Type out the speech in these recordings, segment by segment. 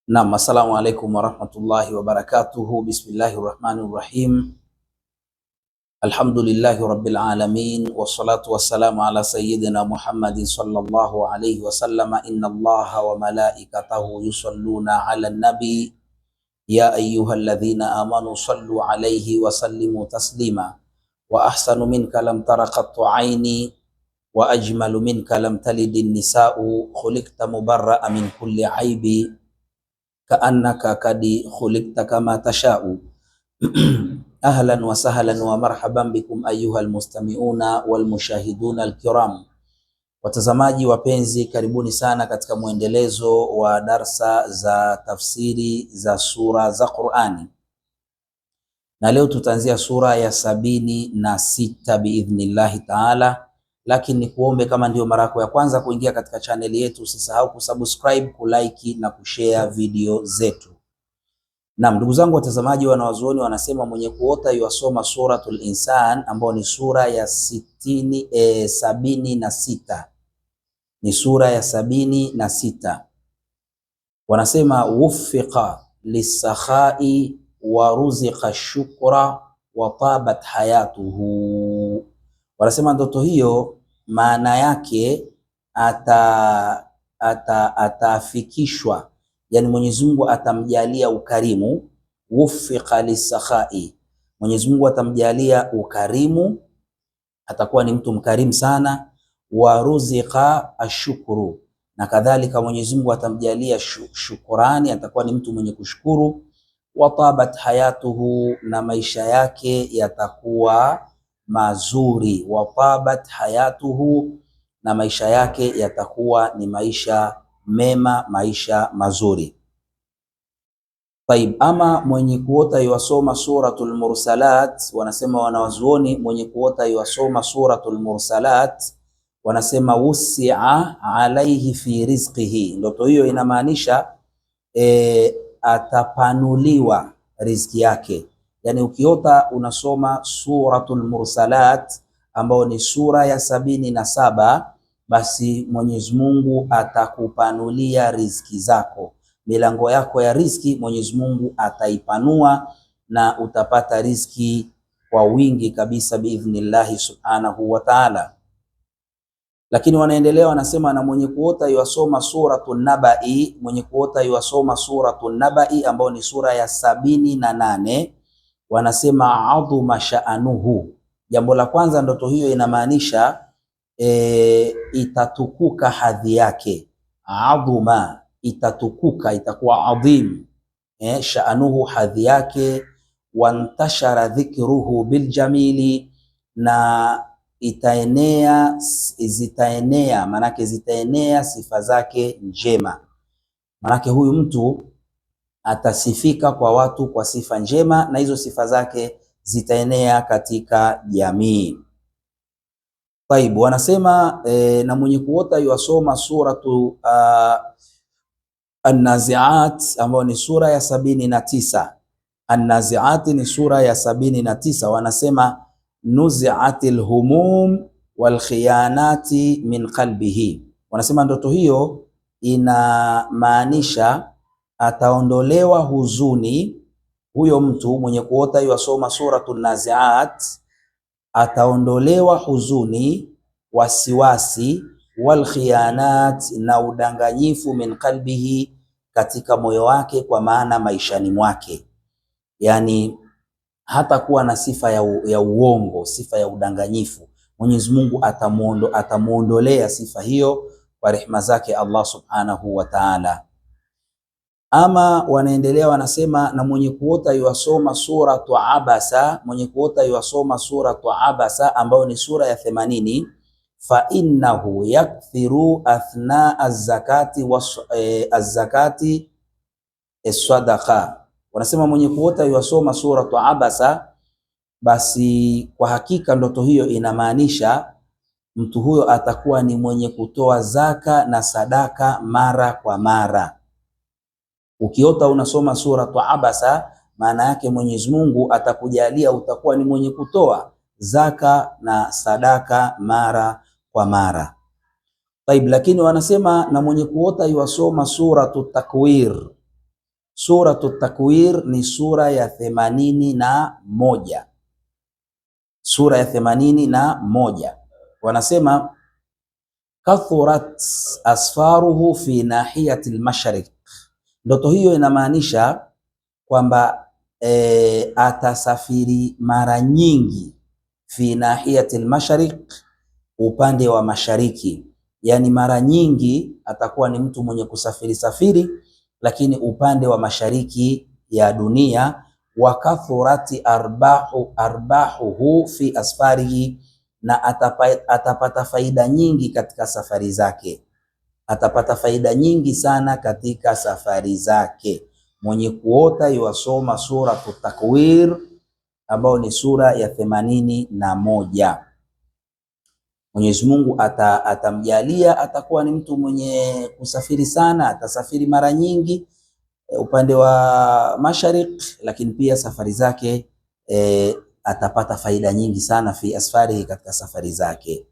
Naam, assalamu alaikum warahmatullahi wabarakatuhu. Bismillahirrahmanirrahim. Alhamdulillahi rabbil alamin wassalatu wassalamu ala sayyidina Muhammadin sallallahu alayhi wasallam. Inna Allaha wa malaikatahu yusalluna ala nabi ya ayyuhalladhina amanu sallu alayhi wa sallimu taslima. Wa ahsanu minka lam tara qattu aini wa ajmalu minka lam talidin nisa'u khuliqta mubarra'a min kulli aibi ka'annaka kadi khuliqta kama tasha'u. Ahlan wa sahlan wa marhaban bikum ayyuhal mustami'una wal mushahiduna al-kiram. Watazamaji wapenzi, karibuni sana katika mwendelezo wa darsa za tafsiri za sura za Qur'ani, na leo tutaanzia sura ya 76 biidhnillahi taala. Lakini ni kuombe, kama ndio mara yako ya kwanza kuingia katika chaneli yetu, usisahau kusubscribe, kulike na kushare video zetu. Na ndugu zangu watazamaji, wanawazuoni wanasema mwenye kuota yuasoma suratul Insan, ambao ni sura ya 76, ni sura ya 76. Wanasema wuffiqa lisakhai wa ruziqa shukra wa tabat hayatuhu. Wanasema ndoto hiyo maana yake atafikishwa, yani Mwenyezi Mungu atamjalia ukarimu. Wuffiqa lisakhai, Mwenyezi Mungu atamjalia ukarimu, atakuwa ni mtu mkarimu sana. Wa ruziqa ashukuru, na kadhalika Mwenyezi Mungu atamjalia shukurani, atakuwa ni mtu mwenye kushukuru. Wa tabat hayatuhu, na maisha yake yatakuwa mazuri. Wa tabat hayatuhu, na maisha yake yatakuwa ni maisha mema, maisha mazuri. Taib, ama mwenye kuota yuasoma suratul Mursalat, wanasema wanawazuoni, mwenye kuota yuasoma suratul Mursalat, wanasema wusi'a alaihi fi rizqihi. Ndoto hiyo inamaanisha atapanuliwa riziki yake. Yani ukiota unasoma suratul Mursalat ambao ni sura ya 77, basi Mwenyezi Mungu atakupanulia riziki zako, milango yako ya riziki Mwenyezi Mungu ataipanua na utapata riziki kwa wingi kabisa biidhnillahi subhanahu wa ta'ala. Lakini wanaendelea wanasema, na mwenye kuota yuasoma suratul Nabai, mwenye kuota yuasoma suratul Nabai ambao ni sura ya 78, wanasema adhuma sha'anuhu. Jambo la kwanza, ndoto hiyo inamaanisha itatukuka hadhi yake. Adhuma, itatukuka, itakuwa adhim. Sha'anuhu, hadhi yake. Wantashara dhikruhu biljamili, na zitaenea, manake zitaenea sifa zake njema. Manake huyu mtu atasifika kwa watu kwa sifa njema, na hizo sifa zake zitaenea katika jamii. Taibu, wanasema na mwenye kuota yuasoma suratu An-Nazi'at ambayo ni sura ya 79. An-Nazi'at ni sura ya 79. Wanasema nuzi'atil humum wal khiyanati min qalbihi. Wanasema ndoto hiyo inamaanisha ataondolewa huzuni. Huyo mtu mwenye kuota yuasoma suratul Nazi'at ataondolewa huzuni, wasiwasi, wal khiyanat, na udanganyifu, min qalbihi, katika moyo wake, kwa maana maishani mwake. Yani hata kuwa na sifa ya uongo, sifa ya udanganyifu. Mwenyezi Mungu atamuondolea sifa hiyo kwa rehema zake Allah subhanahu wa ta'ala. Ama wanaendelea wanasema, na mwenye kuota yuasoma suratu Abasa, mwenye kuota yuasoma suratu Abasa ambayo ni sura ya 80, fa innahu yakthiru athna az-zakati az-zakati as-sadaqa. Wanasema mwenye kuota yuasoma suratu Abasa, basi kwa hakika ndoto hiyo inamaanisha mtu huyo atakuwa ni mwenye kutoa zaka na sadaka mara kwa mara. Ukiota unasoma suratu Abasa, maana yake Mwenyezi Mungu atakujalia utakuwa ni mwenye kutoa zaka na sadaka mara kwa mara. Taib, lakini wanasema na mwenye kuota yuasoma suratu Takwir, Suratu Takwir ni sura ya 81, sura ya 81. Wanasema kathurat asfaruhu fi nahiyati al-mashriq. Ndoto hiyo inamaanisha kwamba atasafiri mara nyingi, fi nahiyati al-mashriq, upande wa mashariki, yani mara nyingi atakuwa ni mtu mwenye kusafiri safiri, lakini upande wa mashariki ya dunia. Wa kathurati arbahuhu fi asfarihi, na atapata faida nyingi katika safari zake, atapata faida nyingi sana katika safari zake. Mwenye kuota yuwasoma suratu Takwir ambao ni sura ya 81. Mwenyezi Mungu atamjalia atakuwa ni mtu mwenye kusafiri sana, atasafiri mara nyingi upande wa mashariki, lakini pia safari zake atapata faida nyingi sana fi asfarihi, katika safari zake.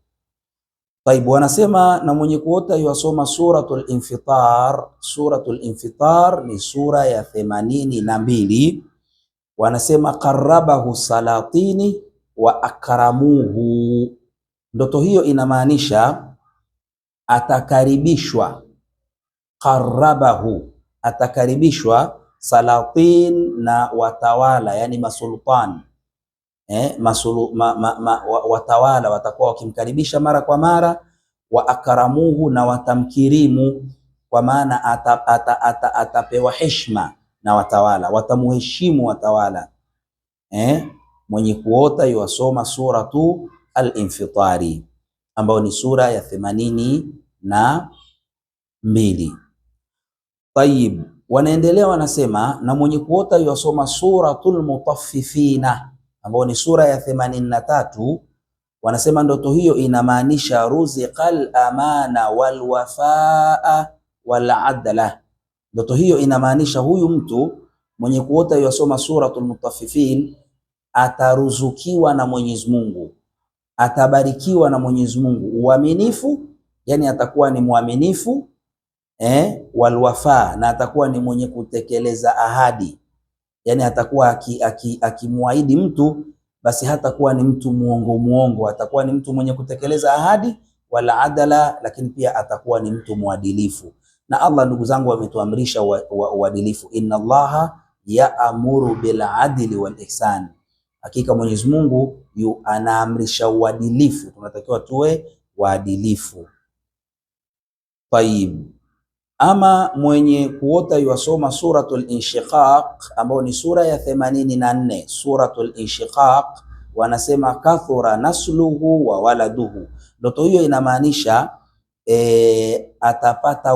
Taibu, wanasema na mwenye kuota yuwasoma suratul Infitar. Suratul Infitar ni sura ya 82. Wanasema qarabahu salatini wa akramuhu. Ndoto hiyo inamaanisha atakaribishwa, qarabahu, atakaribishwa salatin, na watawala, yani masultan, watawala watakuwa wakimkaribisha mara kwa mara. Wa akramuhu, na watamkirimu, kwa maana atapewa heshima na watawala, watamuheshimu watawala. Mwenye kuota yuwasoma suratu al-Infitari ambayo ni sura ya 82. Tayib, wanaendelea wanasema na mwenye kuota yuwasoma suratul Mutaffifina ambayo ni sura ya 83. Wanasema ndoto hiyo inamaanisha ruziqal amana wal wafaa wal adla. Ndoto hiyo inamaanisha huyu mtu mwenye kuota yuwasoma suratul Mutaffifin ataruzukiwa na Mwenyezi Mungu, atabarikiwa na Mwenyezi Mungu uaminifu, yani atakuwa ni mwaminifu, walwafa, na atakuwa ni mwenye kutekeleza ahadi, yani atakuwa akimwahidi mtu basi hatakuwa ni mtu muongo, atakuwa ni mtu mwenye kutekeleza ahadi, wala adala, lakini pia atakuwa ni mtu mwadilifu. Na Allah, ndugu zangu, ametuamrisha uadilifu, inna Allaha ya'muru bil adli wal ihsan. Hakika Mwenyezi Mungu anaamrisha uadilifu, tunatakiwa tuwe waadilifu. Tayib, ama mwenye kuota yuwasoma suratul Inshiqaq ambayo ni sura ya 84. Suratul Inshiqaq wanasema kathura nasluhu wa waladuhu. Ndoto hiyo inamaanisha atapata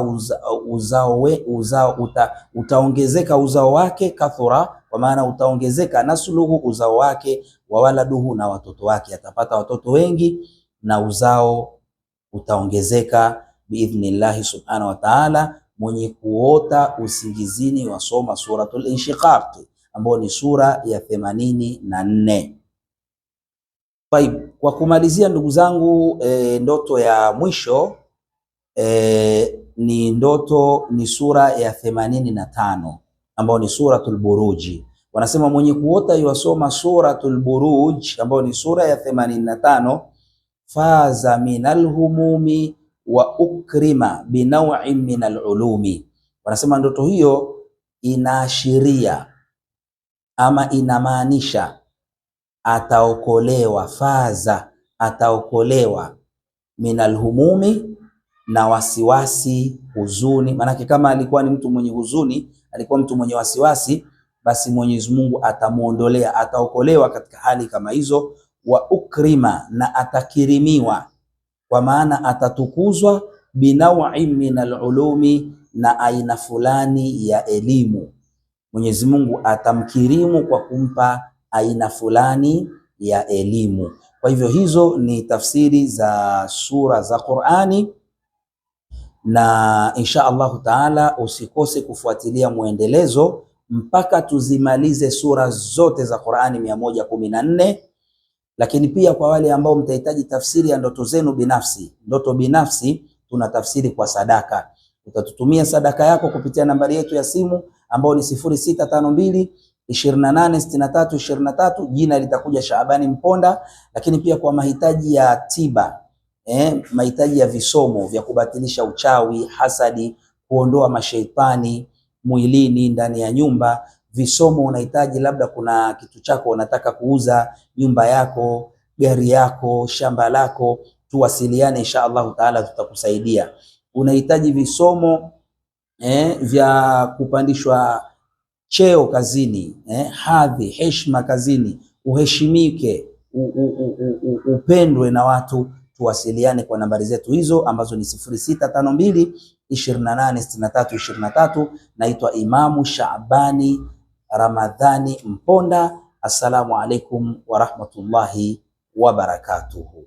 utaongezeka uzao wake, kathura kwa maana utaongezeka, nasluhu uzao wake, wa waladuhu na watoto wake, atapata watoto wengi na uzao utaongezeka biidhnillahi subhanahu wa ta'ala. Mwenye kuota usingizini wasoma suratul Inshiqaq ambayo ni sura ya 84. Kwa kumalizia ndugu zangu, ndoto ya mwisho ni sura ya 85 ambayo ni suratul Buruji. Wanasema mwenye kuota yuwasoma suratul Buruj ambayo ni sura ya 85, faza minal humumi wa ukrima binaw'in minal ulumi. Wanasema ndoto hiyo inaashiria ama inamaanisha ataokolewa, faza, ataokolewa, minal humumi, na wasiwasi, huzuni. Maanake kama alikuwa ni mtu mwenye huzuni, alikuwa mtu mwenye wasiwasi, basi Mwenyezi Mungu atamuondolea, ataokolewa katika hali kama hizo. Wa ukrima, na atakirimiwa, kwa maana atatukuzwa, binaw'in minal ulumi, na aina fulani ya elimu. Mwenyezi Mungu atamkirimu kwa kumpa aina fulani ya elimu. Kwa hivyo hizo ni tafsiri za sura za Qur'ani, na insha Allahu taala usikose kufuatilia muendelezo mpaka tuzimalize sura zote za Qur'ani 114. Lakini pia kwa wale ambao mtahitaji tafsiri ya ndoto zenu binafsi, ndoto binafsi tuna tafsiri kwa sadaka. Utatutumia sadaka yako kupitia nambari yetu ya simu ambayo ni 0652 286323. Jina litakuja Shaabani Mponda. Lakini pia kwa mahitaji ya tiba, mahitaji ya visomo vya kubatilisha uchawi, hasadi, kuondoa mashaitani mwilini, ndani ya nyumba, visomo unahitaji, labda kuna kitu chako unataka kuuza, nyumba yako, gari yako, shamba lako, tuwasiliane, insha Allahu taala tutakusaidia. Unahitaji visomo vya kupandishwa cheo kazini, hadhi, heshima kazini, uheshimike, upendwe na watu, tuwasiliane kwa nambari zetu hizo ambazo ni 0652 286323. Naitwa Imamu Shaabani Ramadhani Mponda. Assalamu alaikum wa rahmatullahi wa barakatuhu.